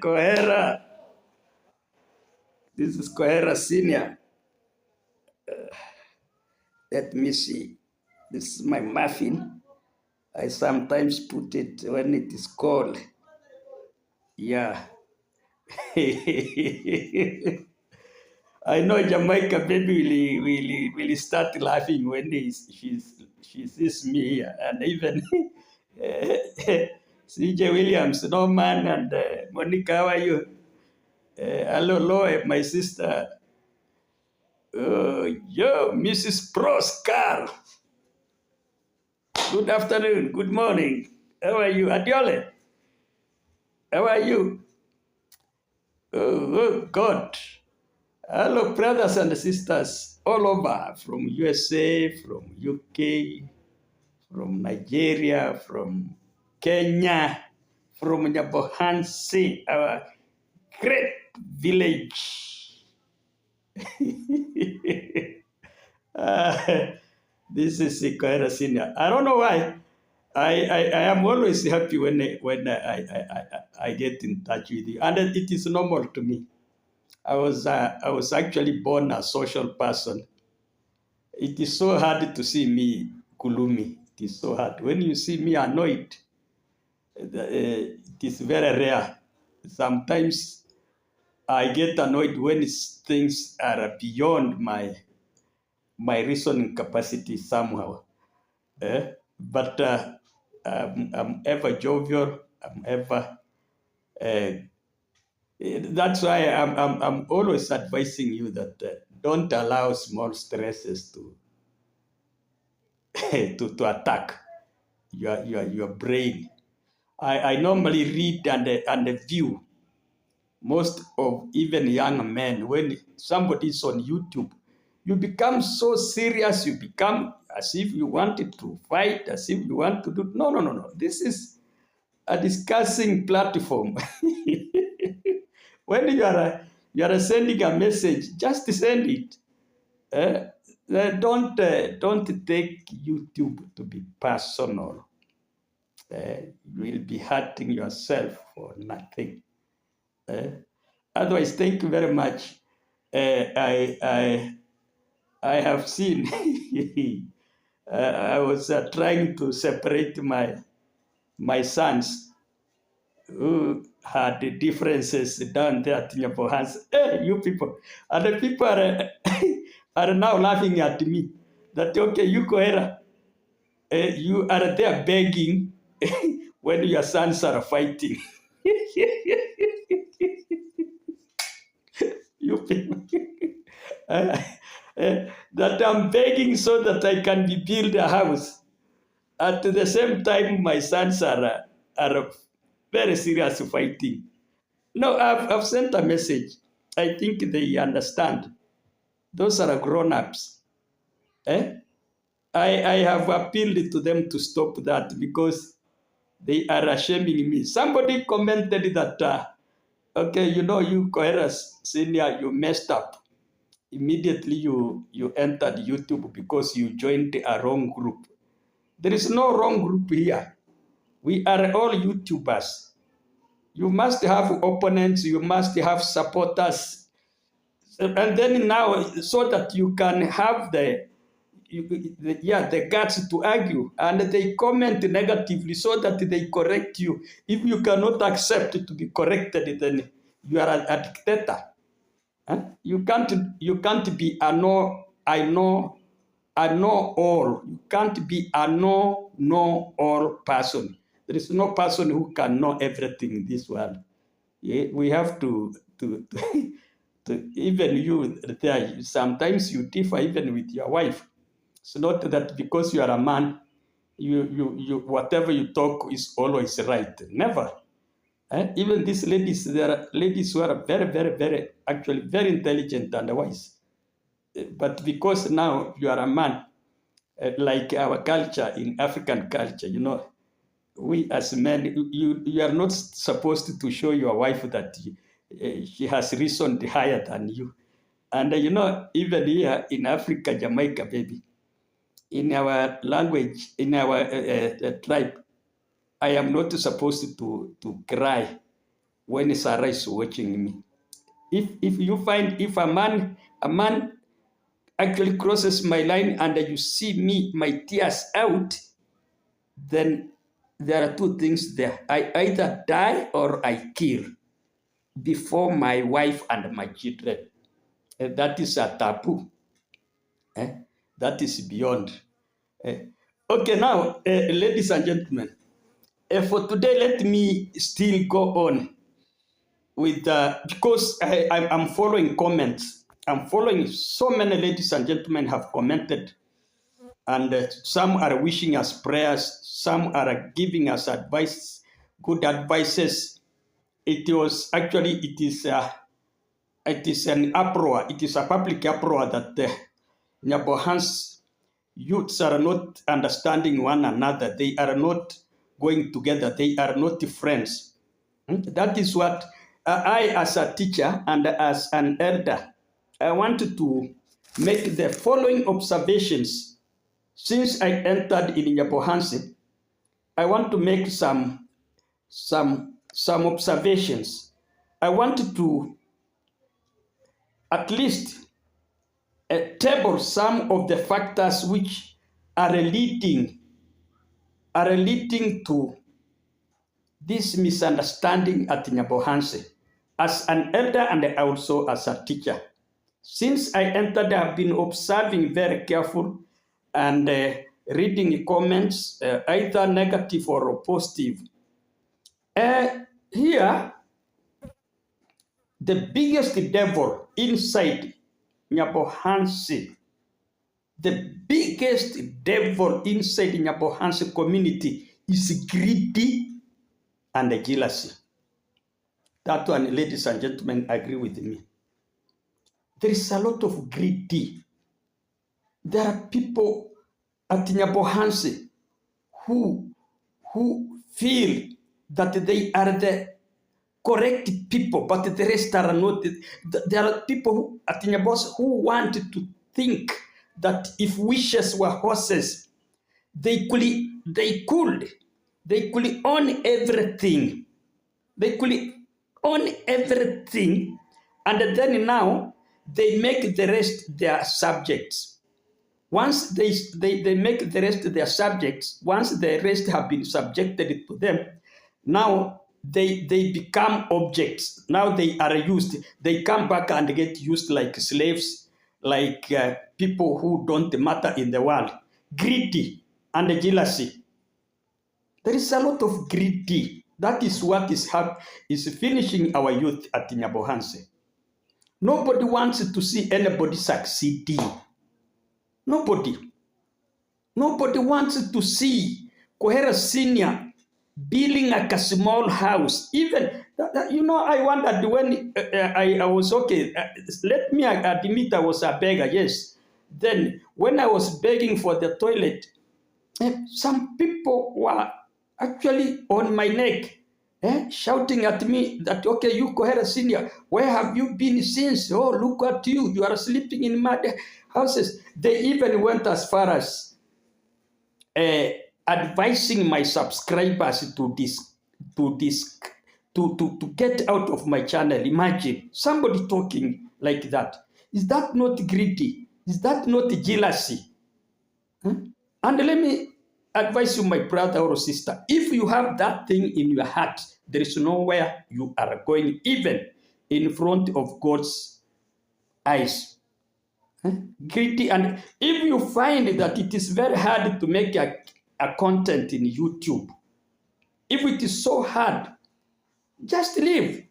Kohera. This is Kohera Senior. Let me see. This is my muffin. I sometimes put it when it is cold. Yeah. I know Jamaica baby will start laughing when she sees me here. And even CJ Williams, Norman, and Monica, how are you? Hello, Loe, my sister. Yo, Mrs. Proscar. Good afternoon, good morning. How are you? Adiole, how are you? Oh, God. Hello, brothers and sisters all over, from USA, from UK, from Nigeria, from Kenya, from NYABOHANSE, our great village. This is Ikoera Senior. I don't know why. I am always happy when I get in touch with you, and it is normal to me. I was actually born a social person. It is so hard to see me gloomy. It is so hard. When you see me annoyed, it is very rare. Sometimes I get annoyed when things are beyond my reasoning capacity somehow. But I'm ever jovial. I'm ever. That's why I'm always advising you that don't allow small stresses to to attack your brain. I normally read and view most of even young men. When somebody is on YouTube, you become so serious, you become as if you wanted to fight, as if you want to do. No. This is a discussing platform. When you are sending a message, just send it. Don't take YouTube to be personal. You will be hurting yourself for nothing. Otherwise, thank you very much. I have seen. I was trying to separate my sons who had the differences down there at NYABOHANSE. Hey, you people. And the people are now laughing at me. That, okay, you Kohera, you are there begging when your sons are fighting. You people. That I'm begging so that I can build a house. At the same time, my sons are very serious fighting. No, I've sent a message. I think they understand. Those are grown-ups. I have appealed to them to stop that because they are shaming me. Somebody commented that, okay, you Kohera Senior, you messed up. Immediately you entered YouTube because you joined a wrong group. There is no wrong group here. We are all YouTubers. You must have opponents, you must have supporters. And then now, so that you can have the guts to argue, and they comment negatively so that they correct you. If you cannot accept to be corrected, then you are a dictator. You can't be a I know all. You can't be a know all person. There is no person who can know everything in this world. Yeah, we have to even you there. Sometimes you differ even with your wife. It's not that because you are a man, you whatever you talk is always right. Never. Even these ladies, there are ladies who are very, very, very, actually very intelligent and wise. But because now you are a man, like our culture, in African culture, we as men, you are not supposed to show your wife that she has reasoned higher than you. And even here in Africa, Jamaica, baby, in our language, in our tribe, I am not supposed to cry when Sarah is watching me. If you find if a man actually crosses my line and you see me my tears out, then there are two things there. I either die or I kill before my wife and my children. That is a taboo. Eh? That is beyond. Eh? Okay, now, ladies and gentlemen, for today, let me still go on with because I'm following comments. I'm following so many ladies and gentlemen have commented, and some are wishing us prayers, some are giving us advice, good advices. It is an uproar. It is a public uproar that NYABOHANSE youths are not understanding one another. They are not going together. They are not friends. That is what I, as a teacher and as an elder, I wanted to make the following observations. Since I entered in NYABOHANSE, I want to make some observations. I want to at least table some of the factors which are leading to this misunderstanding at NYABOHANSE as an elder and also as a teacher. Since I entered, I have been observing very careful and reading comments, either negative or positive. Here, the biggest devil inside NYABOHANSE, the biggest devil inside NYABOHANSE community is greedy and jealousy. That one, ladies and gentlemen, agree with me. There is a lot of greedy. There are people at NYABOHANSE who feel that they are the correct people, but the rest are not. There are people at NYABOHANSE who want to think that if wishes were horses, they could own everything. They could own everything, and then now they make the rest their subjects. Once they make the rest their subjects, once the rest have been subjected to them, now they become objects. Now they are used. They come back and get used like slaves, like people who don't matter in the world. Greedy and jealousy. There is a lot of greedy. That is what is finishing our youth at NYABOHANSE. Nobody wants to see anybody succeeding. Nobody wants to see Kohera Senior building like a small house. Even, I wondered when I was okay. Let me admit I was a beggar, yes. Then when I was begging for the toilet, some people were actually on my neck, shouting at me that, okay, you Kohera Senior, where have you been since? Oh, look at you. You are sleeping in mud houses. They even went as far as advising my subscribers to get out of my channel. Imagine somebody talking like that. Is that not greedy? Is that not jealousy? And let me advise you, my brother or sister, if you have that thing in your heart, there is nowhere you are going, even in front of God's eyes. Greedy. And if you find that it is very hard to make a content in YouTube, if it is so hard, just leave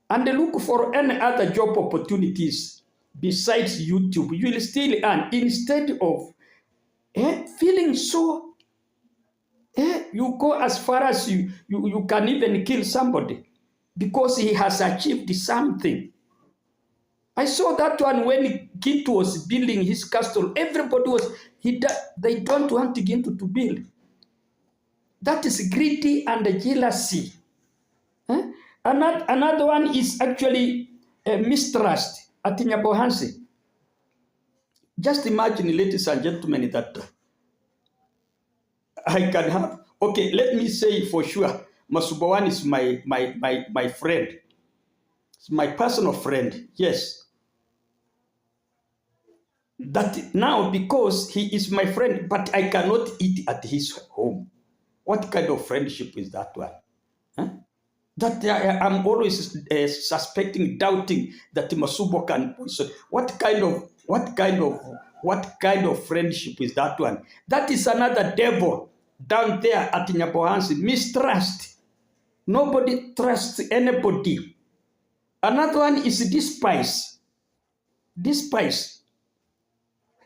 and look for any other job opportunities besides YouTube. You will still earn instead of feeling so. You go as far as you can even kill somebody because he has achieved something. I saw that one when Gintu was building his castle. Everybody was, they don't want Gintu to build. That is greedy and jealousy. Another one is actually mistrust at NYABOHANSE. Just imagine, ladies and gentlemen, that I can have Okay, let me say for sure, Masubawan is my friend. It's my personal friend, yes. That now, because he is my friend, but I cannot eat at his home. What kind of friendship is that one? Huh? That I'm always suspecting, doubting that Masubo can. So what kind of friendship is that one? That is another devil down there at NYABOHANSE. Mistrust. Nobody trusts anybody. Another one is despise. Despise.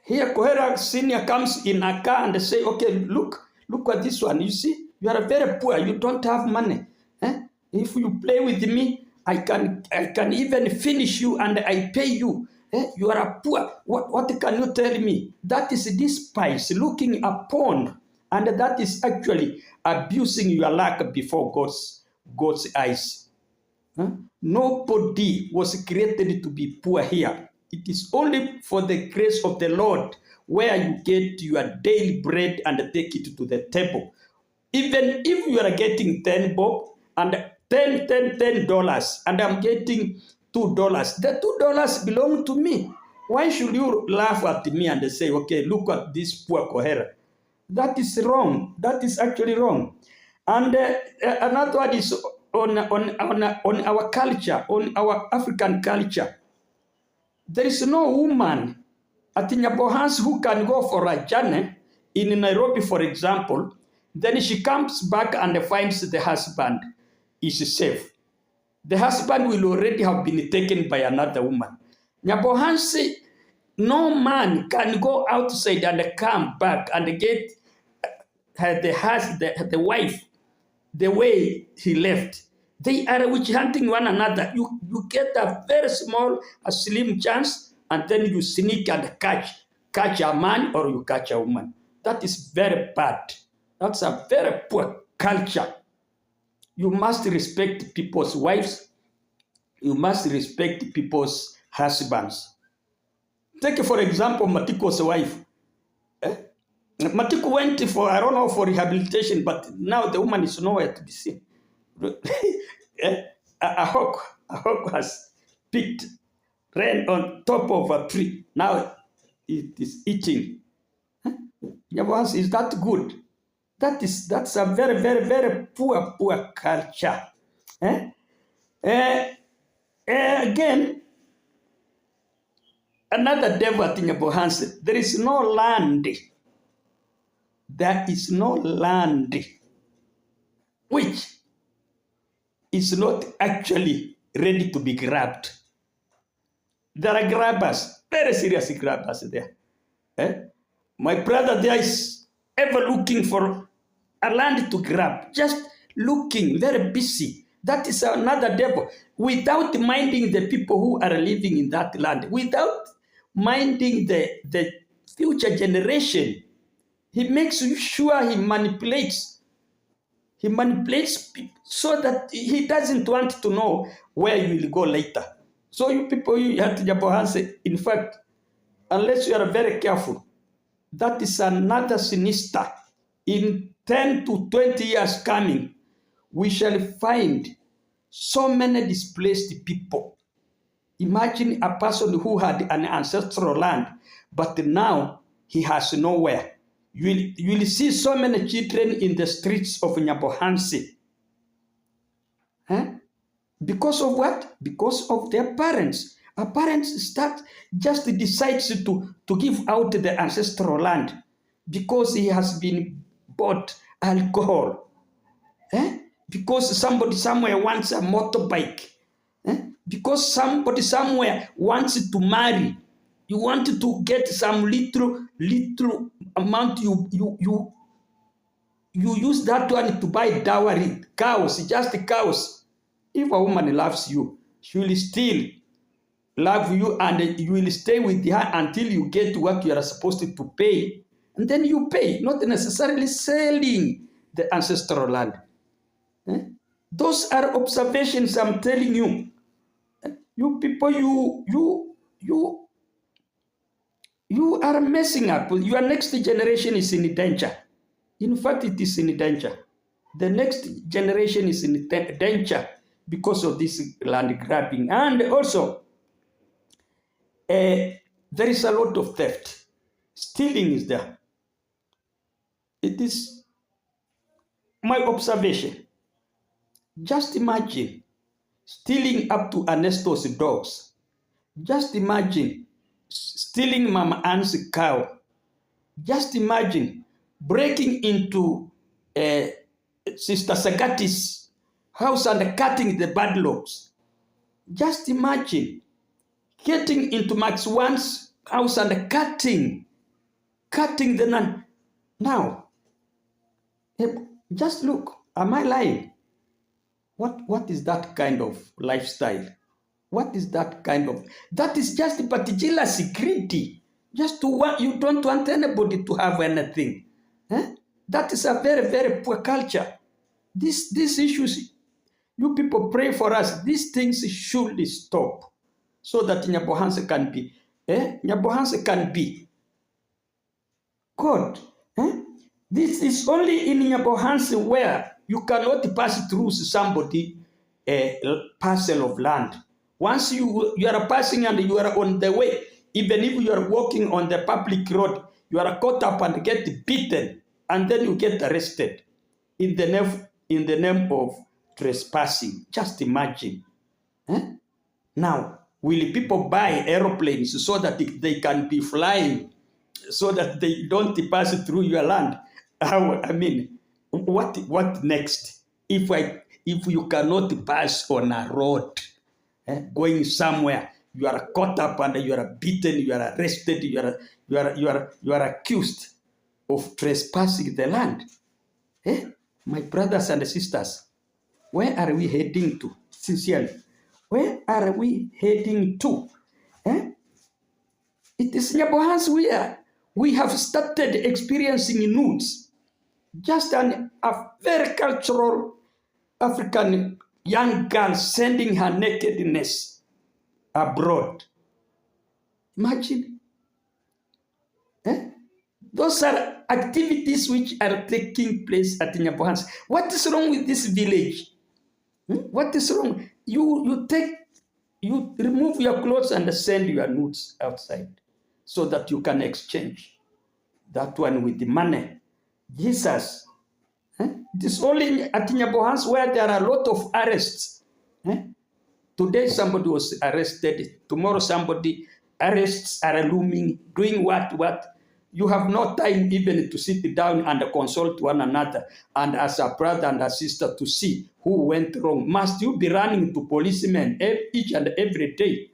Here, Kohera Senior comes in a car and they say, okay, look at this one. You see, you are very poor. You don't have money. Eh? If you play with me, I can even finish you and I pay you. Eh? You are a poor. What can you tell me? That is despise, looking upon, and that is actually abusing your luck before God's eyes. Huh? Nobody was created to be poor here. It is only for the grace of the Lord where you get your daily bread and take it to the table. Even if you are getting 10 bob and $10 and I'm getting $2, the $2 belong to me. Why should you laugh at me and say, okay, look at this poor Kohera? That is wrong. That is actually wrong. And another one is on our culture, on our African culture. There is no woman at NYABOHANSE who can go for a journey in Nairobi, for example. Then she comes back and finds the husband is safe. The husband will already have been taken by another woman. NYABOHANSE, no man can go outside and come back and get the wife the way he left. They are witch hunting one another. You get a very small, a slim chance, and then you sneak and catch a man or you catch a woman. That is very bad. That's a very poor culture. You must respect people's wives. You must respect people's husbands. Take, for example, Matiko's wife. Matiko went for, I don't know, for rehabilitation, but now the woman is nowhere to be seen. A hawk has picked, ran on top of a tree. Now it is eating. NYABOHANSE, is that good? That's a very, very, very poor culture. Again, another devil at NYABOHANSE. There is no land. There is no land which is not actually ready to be grabbed. There are grabbers, very serious grabbers there. My brother there is ever looking for a land to grab, just looking, very busy. That is another devil, without minding the people who are living in that land, without minding the future generation. He makes sure he manipulates. He manipulates people so that he doesn't want to know where you will go later. So you people, you at NYABOHANSE, in fact, unless you are very careful, that is another sinister. In 10 to 20 years coming, we shall find so many displaced people. Imagine a person who had an ancestral land, but now he has nowhere. You will see so many children in the streets of NYABOHANSE. Because of what? Because of their parents. A parent just decides to give out the ancestral land because he has been bought alcohol. Because somebody somewhere wants a motorbike. Because somebody somewhere wants to marry. You want to get some little amount, you use that one to buy dowry, cows, just cows. If a woman loves you, she will still love you and you will stay with her until you get what you are supposed to pay. And then you pay, not necessarily selling the ancestral land. Those are observations I'm telling you. You people, you are messing up. Your next generation is in danger. In fact, it is in danger. The next generation is in danger because of this land grabbing. And also, there is a lot of theft. Stealing is there. It is my observation. Just imagine stealing up to Ernesto's dogs. Just imagine stealing Mama Ann's cow. Just imagine breaking into Sister Sagati's house and cutting the padlocks. Just imagine getting into Max One's house and cutting the nun. Now, just look, am I lying? What is that kind of lifestyle? What is that kind of, that is just but jealousy, greedy. Just to want, you don't want anybody to have anything. That is a very, very poor culture. These issues, you people pray for us. These things should stop so that NYABOHANSE can be, NYABOHANSE can be God. This is only in NYABOHANSE where you cannot pass through somebody a parcel of land. Once you are passing and you are on the way, even if you are walking on the public road, you are caught up and get beaten, and then you get arrested in the name of trespassing. Just imagine. Now, will people buy aeroplanes so that they can be flying, so that they don't pass through your land? I mean, what next? If you cannot pass on a road, going somewhere, you are caught up and you are beaten, you are arrested, you are accused of trespassing the land. My brothers and sisters, where are we heading to? Sincerely, where are we heading to? It is NYABOHANSE where we have started experiencing nudes. Just a very cultural African young girl sending her nakedness abroad. Imagine. Those are activities which are taking place at NYABOHANSE. What is wrong with this village? What is wrong? You remove your clothes and send your nudes outside so that you can exchange that one with the money. Jesus. It is only at NYABOHANSE where there are a lot of arrests. Today somebody was arrested. Tomorrow somebody arrests are looming. Doing what? You have no time even to sit down and consult one another and as a brother and a sister to see who went wrong. Must you be running to policemen each and every day?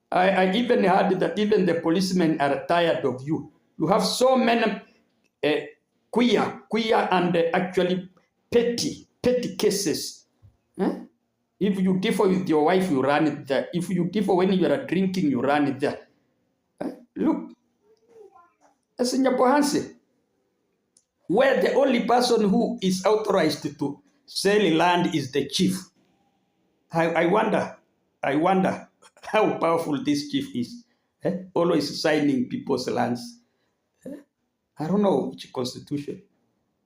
I even heard that even the policemen are tired of you. You have so many queer and actually petty cases. If you differ with your wife, you run it there. If you differ when you are drinking, you run it there. Look, as in NYABOHANSE, where the only person who is authorized to sell land is the chief. I wonder how powerful this chief is. Always signing people's lands. I don't know which constitution.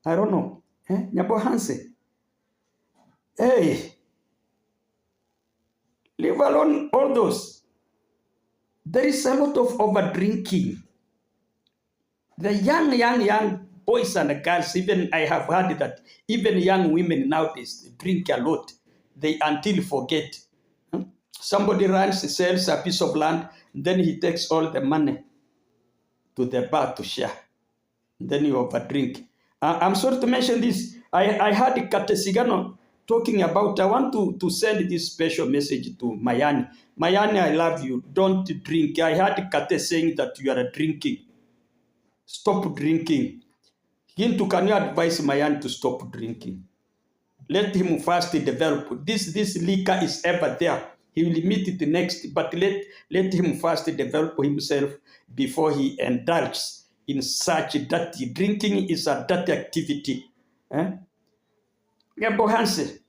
I don't know. NYABOHANSE. Hey, leave alone all those. There is a lot of over drinking. The young boys and girls, even I have heard that even young women nowadays drink a lot. They until forget. Somebody runs, sells a piece of land, then he takes all the money to the bar to share. Then you overdrink. I'm sorry to mention this. I heard Katesigano talking about, I want to send this special message to Mayani. Mayani, I love you. Don't drink. I heard Kate saying that you are drinking. Stop drinking. Gintu, can you advise Mayani to stop drinking? Let him first develop. This liquor is ever there. He will meet it next, but let him first develop himself before he indulges in such dirty. Drinking is a dirty activity. NYABOHANSE,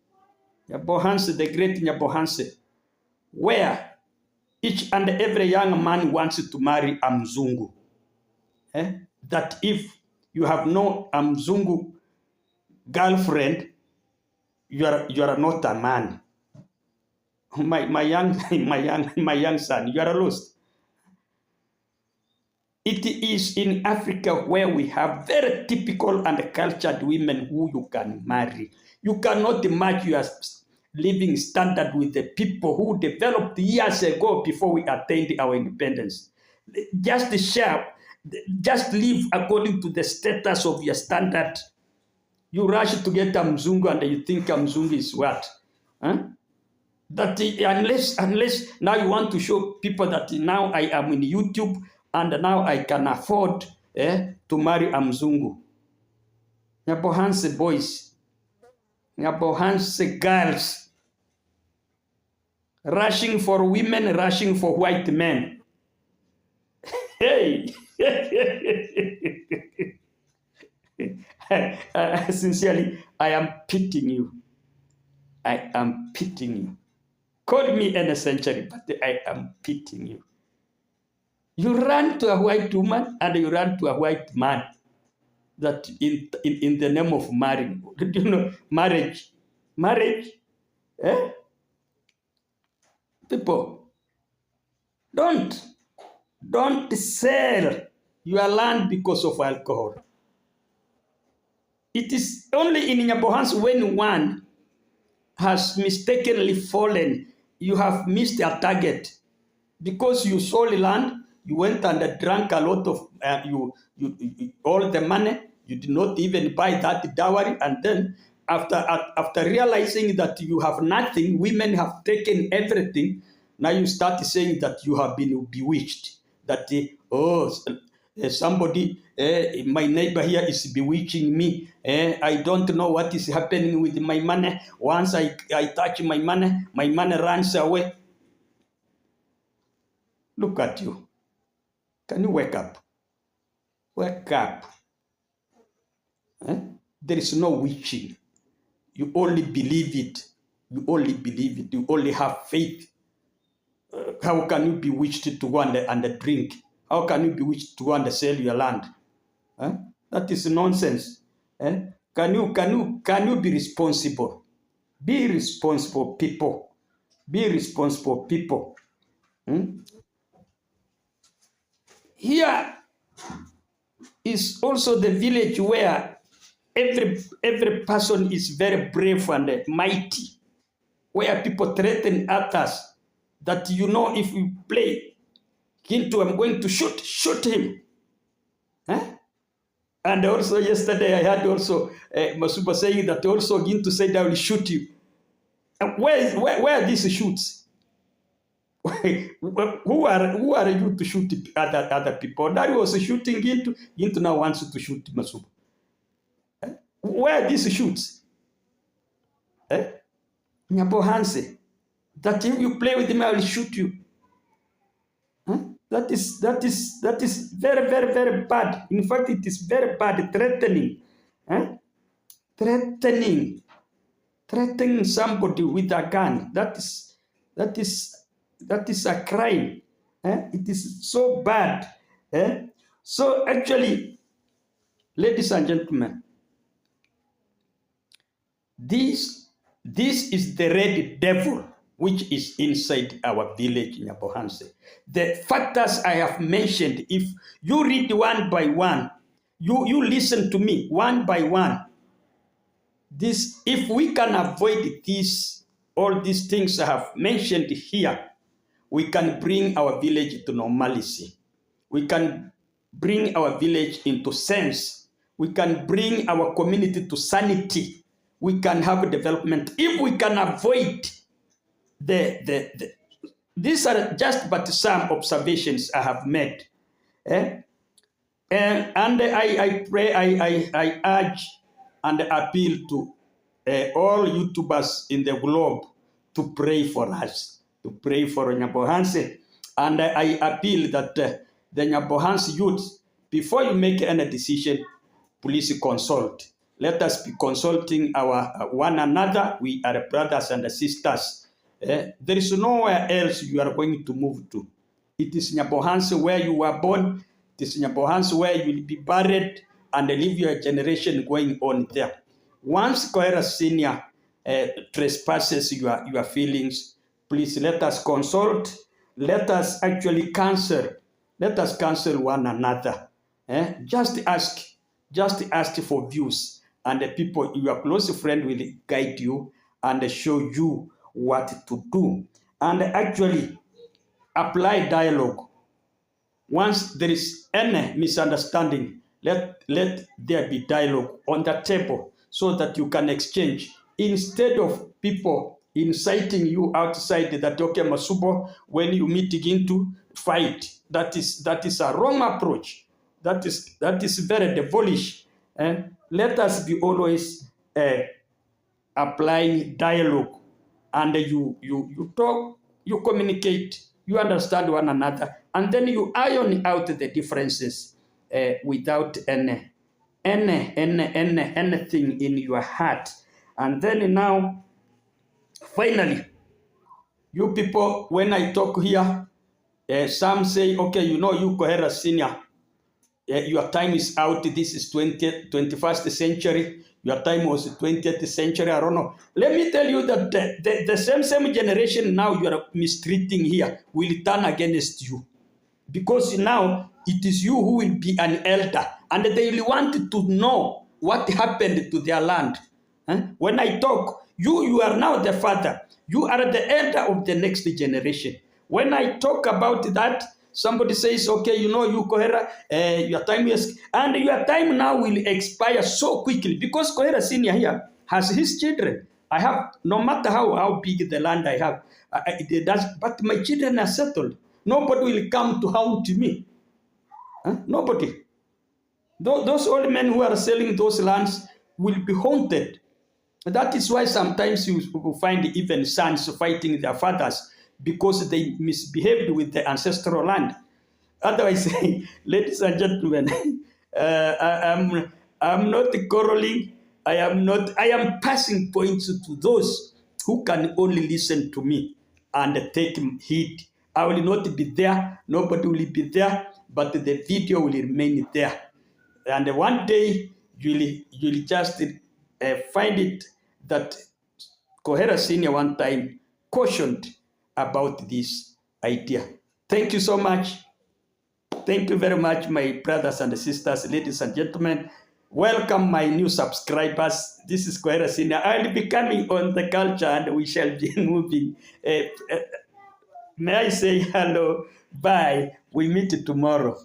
the great NYABOHANSE, where each and every young man wants to marry a Mzungu. That if you have no Mzungu girlfriend, you are not a man. My young son, you are lost. It is in Africa where we have very typical and cultured women who you can marry. You cannot match your living standard with the people who developed years ago before we attained our independence. Just share, just live according to the status of your standard. You rush to get a Mzungu and you think a Mzungu is what? Huh? That unless now you want to show people that now I am in YouTube and now I can afford to marry a Mzungu. NYABOHANSE boys, NYABOHANSE girls, rushing for women, rushing for white men. Hey! Sincerely, I am pitying you. I am pitying you. Call me any century, but I am pitying you. You run to a white woman and you run to a white man. That in the name of marrying. Do you know marriage? Marriage? Eh? People, don't sell your land because of alcohol. It is only in NYABOHANSE when one has mistakenly fallen, you have missed a target. Because you sold land, you went and drank a lot of, all the money, you did not even buy that dowry, and then after realizing that you have nothing, women have taken everything, now you start saying that you have been bewitched. That, somebody, my neighbor here is bewitching me. I don't know what is happening with my money. Once I touch my money runs away. Look at you. Can you wake up? Wake up. There is no witching. You only believe it. You only believe it. You only have faith. How can you be witched to go and drink? How can you be witched to go and sell your land? That is nonsense. Can you be responsible? Be responsible, people. Be responsible, people. Here is also the village where every person is very brave and mighty, where people threaten others that if you play Gintu, I'm going to shoot him. And also yesterday I heard also Masuba saying that also Gintu said I will shoot you. And where are these shoots? who are you to shoot other people? That was shooting Gintu. Gintu now wants to shoot Masuba. Where are these shoots? NYABOHANSE, that if you play with him, I will shoot you. That is very, very, very bad. In fact, it is very bad, threatening. Threatening somebody with a gun. That is a crime. It is so bad. So actually, ladies and gentlemen, this is the red devil which is inside our village in NYABOHANSE. The factors I have mentioned, if you read one by one, you listen to me one by one. If we can avoid all these things I have mentioned here, we can bring our village to normalcy. We can bring our village into sense. We can bring our community to sanity. We can have development if we can avoid these are just but some observations I have made. And I pray, I urge and appeal to all YouTubers in the globe to pray for us, to pray for NYABOHANSE. And I appeal that the NYABOHANSE youth, before you make any decision, please consult. Let us be consulting our one another. We are brothers and sisters. There is nowhere else you are going to move to. It is NYABOHANSE where you were born. It is NYABOHANSE where you will be buried. and leave your generation going on there. Once Koera Senior trespasses your feelings, please let us consult. Let us actually cancel. Let us cancel one another. Just ask for views, and the people, your close friend, will guide you and show you what to do. And actually apply dialogue. Once there is any misunderstanding, let there be dialogue on the table so that you can exchange. Instead of people inciting you outside that, okay, Masubo, when you meet again to fight, that is a wrong approach. That is very devilish. And let us be always applying dialogue, and you talk, you communicate, you understand one another, and then you iron out the differences without anything in your heart. And then now, finally, you people, when I talk here, some say, okay, you Kohera Senior, your time is out. This is 21st century. Your time was 20th century. I don't know. Let me tell you that the same generation now you are mistreating here will turn against you. Because now it is you who will be an elder. And they will want to know what happened to their land. When I talk, you are now the father. You are the elder of the next generation. When I talk about that, somebody says, okay, you Kohera, your time is, and your time now will expire so quickly because Kohera Senior here has his children. I have, no matter how big the land I have, but my children are settled. Nobody will come to haunt me. Nobody. Those old men who are selling those lands will be haunted. That is why sometimes you will find even sons fighting their fathers because they misbehaved with the ancestral land. Otherwise, ladies and gentlemen, I'm not quarreling. I am passing points to those who can only listen to me and take heed. I will not be there. Nobody will be there, but the video will remain there. And one day you'll just find it that Kohera Senior one time cautioned about this idea. Thank you so much. Thank you very much, my brothers and sisters, ladies and gentlemen. Welcome, my new subscribers. This is Kohera Senior. I'll be coming on the culture and we shall be moving. May I say hello? Bye. We meet tomorrow.